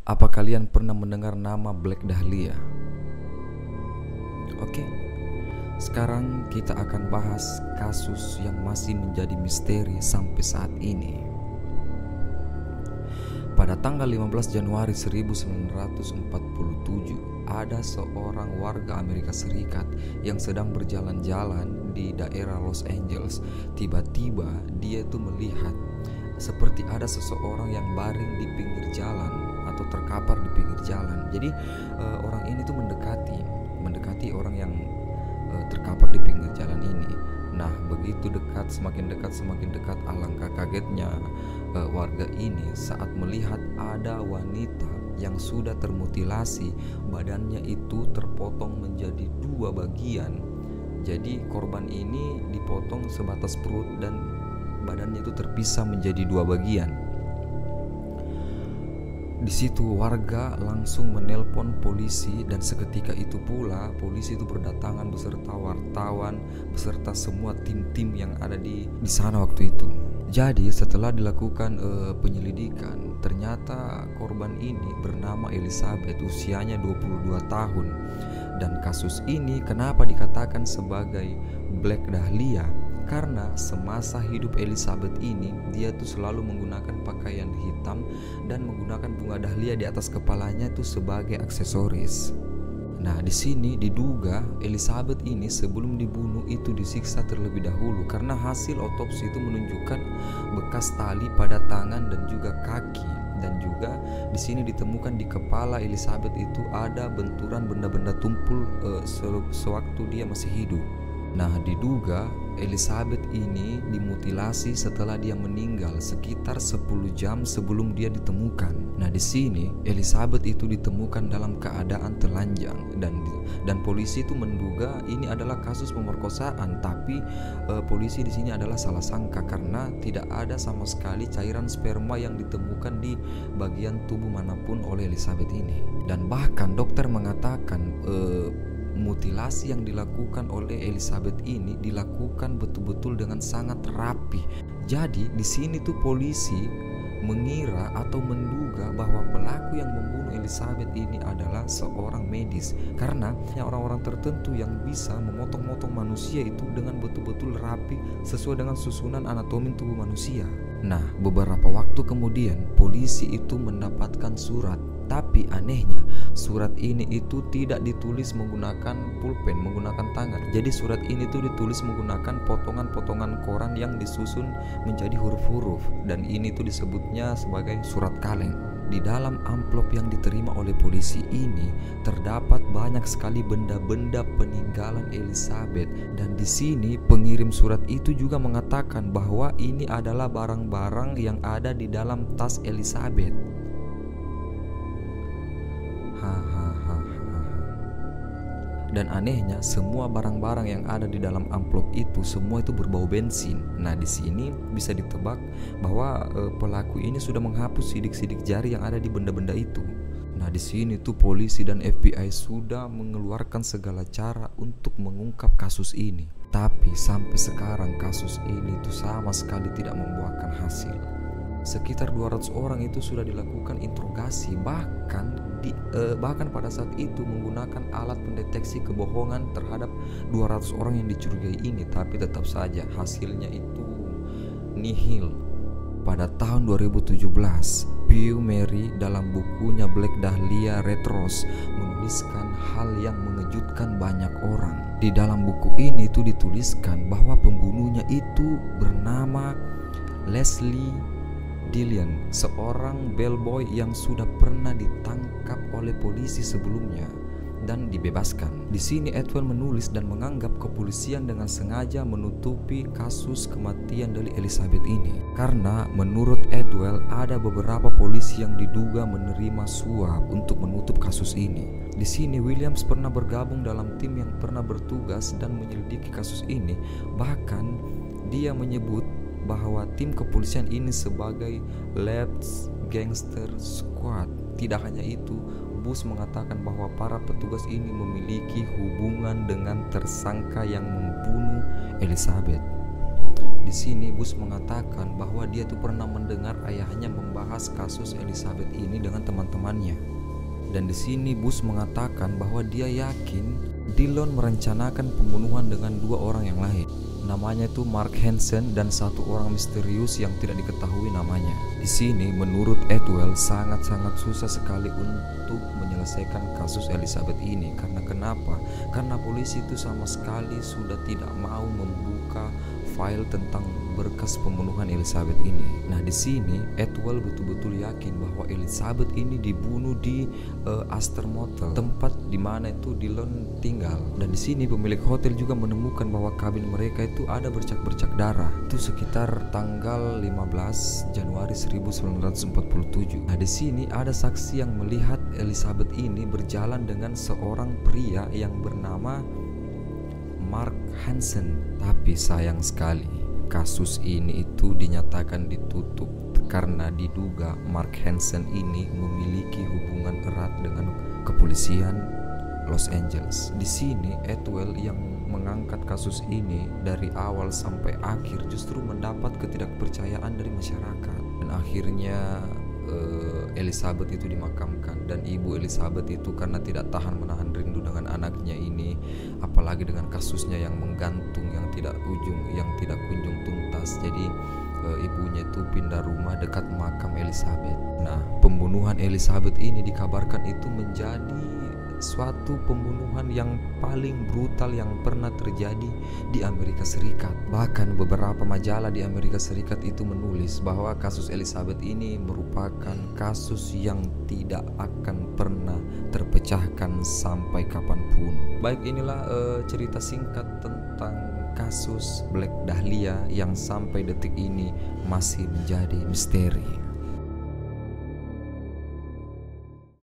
Apa kalian pernah mendengar nama Black Dahlia? Oke, sekarang kita akan bahas kasus yang masih menjadi misteri sampai saat ini. Pada tanggal 15 Januari 1947, ada seorang warga Amerika Serikat yang sedang berjalan-jalan di daerah Los Angeles. Tiba-tiba dia itu melihat seperti ada seseorang yang baring di pinggir jalan atau terkapar di pinggir jalan. Jadi orang ini tuh mendekati orang yang terkapar di pinggir jalan ini. Nah, begitu dekat, semakin dekat, alangkah kagetnya warga ini saat melihat ada wanita yang sudah termutilasi, badannya itu terpotong menjadi dua bagian. Jadi korban ini dipotong sebatas perut dan badannya itu terpisah menjadi dua bagian. Di situ warga langsung menelpon polisi dan seketika itu pula polisi itu berdatangan beserta wartawan, beserta semua tim-tim yang ada di sana waktu itu. Jadi setelah dilakukan penyelidikan, ternyata korban ini bernama Elizabeth, usianya 22 tahun. Dan kasus ini kenapa dikatakan sebagai Black Dahlia? Karena semasa hidup Elizabeth ini dia tuh selalu menggunakan pakaian hitam dan menggunakan bunga dahlia di atas kepalanya itu sebagai aksesoris. Nah, di sini diduga Elizabeth ini sebelum dibunuh itu disiksa terlebih dahulu karena hasil otopsi itu menunjukkan bekas tali pada tangan dan juga kaki, dan juga di sini ditemukan di kepala Elizabeth itu ada benturan benda-benda tumpul sewaktu dia masih hidup. Nah, diduga Elizabeth ini dimutilasi setelah dia meninggal sekitar 10 jam sebelum dia ditemukan. Nah, di sini Elizabeth itu ditemukan dalam keadaan telanjang dan polisi itu menduga ini adalah kasus pemerkosaan, tapi polisi di sini adalah salah sangka karena tidak ada sama sekali cairan sperma yang ditemukan di bagian tubuh manapun oleh Elizabeth ini. Dan bahkan dokter mengatakan mutilasi yang dilakukan oleh Elizabeth ini dilakukan betul-betul dengan sangat rapi. Jadi di sini tuh polisi mengira atau menduga bahwa pelaku yang membunuh Elizabeth ini adalah seorang medis, karena orang-orang tertentu yang bisa memotong-motong manusia itu dengan betul-betul rapi sesuai dengan susunan anatomi tubuh manusia. Nah, beberapa waktu kemudian polisi itu mendapatkan surat. Tapi anehnya surat ini itu tidak ditulis menggunakan pulpen, menggunakan tangan. Jadi surat ini tuh ditulis menggunakan potongan-potongan koran yang disusun menjadi huruf-huruf, dan ini tuh disebutnya sebagai surat kaleng. Di dalam amplop yang diterima oleh polisi ini terdapat banyak sekali benda-benda peninggalan Elizabeth, dan di sini pengirim surat itu juga mengatakan bahwa ini adalah barang-barang yang ada di dalam tas Elizabeth. Dan anehnya semua barang-barang yang ada di dalam amplop itu semua itu berbau bensin. Nah, di sini bisa ditebak bahwa pelaku ini sudah menghapus sidik-sidik jari yang ada di benda-benda itu. Nah, di sini tuh polisi dan FBI sudah mengeluarkan segala cara untuk mengungkap kasus ini. Tapi sampai sekarang kasus ini tuh sama sekali tidak membuahkan hasil. Sekitar 200 orang itu sudah dilakukan interogasi, bahkan pada saat itu menggunakan alat pendeteksi kebohongan terhadap 200 orang yang dicurigai ini, tapi tetap saja hasilnya itu nihil. Pada tahun 2017, Pew Mary dalam bukunya Black Dahlia Retros menuliskan hal yang mengejutkan banyak orang. Di dalam buku ini itu dituliskan bahwa pembunuhnya itu bernama Leslie Dillon, seorang bellboy yang sudah pernah ditangkap oleh polisi sebelumnya dan dibebaskan. Di sini Edwell menulis dan menganggap kepolisian dengan sengaja menutupi kasus kematian dari Elizabeth ini, karena menurut Edwell ada beberapa polisi yang diduga menerima suap untuk menutup kasus ini. Di sini Williams pernah bergabung dalam tim yang pernah bertugas dan menyelidiki kasus ini. Bahkan dia menyebut bahwa tim kepolisian ini sebagai Labs Gangster Squad. Tidak hanya itu, Bush mengatakan bahwa para petugas ini memiliki hubungan dengan tersangka yang membunuh Elizabeth. Di sini Bush mengatakan bahwa dia tuh pernah mendengar ayahnya membahas kasus Elizabeth ini dengan teman-temannya. Dan di sini Bush mengatakan bahwa dia yakin Dillon merencanakan pembunuhan dengan 2 orang yang lain. Namanya itu Mark Hansen dan 1 orang misterius yang tidak diketahui namanya. Di sini menurut Atwell sangat-sangat susah sekali untuk menyelesaikan kasus Elizabeth ini. Karena kenapa? Karena polisi itu sama sekali sudah tidak mau membuka file tentang berkas pembunuhan Elizabeth ini. Nah, di sini Atwell betul-betul yakin bahwa Elizabeth ini dibunuh di Astor Motel, tempat di mana itu Dillon tinggal. Dan di sini pemilik hotel juga menemukan bahwa kabin mereka itu ada bercak-bercak darah. Itu sekitar tanggal 15 Januari 1947. Nah, di sini ada saksi yang melihat Elizabeth ini berjalan dengan seorang pria yang bernama Mark Hansen. Tapi sayang sekali, kasus ini itu dinyatakan ditutup karena diduga Mark Hansen ini memiliki hubungan erat dengan kepolisian Los Angeles. Di sini Atwell yang mengangkat kasus ini dari awal sampai akhir justru mendapat ketidakpercayaan dari masyarakat. Dan akhirnya Elizabeth itu dimakamkan, dan ibu Elizabeth itu karena tidak tahan menahan rindu dengan anaknya ini, apalagi dengan kasusnya yang menggantung, yang tidak kunjung tuntas, jadi ibunya itu pindah rumah dekat makam Elizabeth. Nah, pembunuhan Elizabeth ini dikabarkan itu menjadi suatu pembunuhan yang paling brutal yang pernah terjadi di Amerika Serikat. Bahkan beberapa majalah di Amerika Serikat itu menulis bahwa kasus Elizabeth ini merupakan kasus yang tidak akan pernah terpecahkan sampai kapanpun. Baik, inilah cerita singkat tentang kasus Black Dahlia yang sampai detik ini masih menjadi misteri.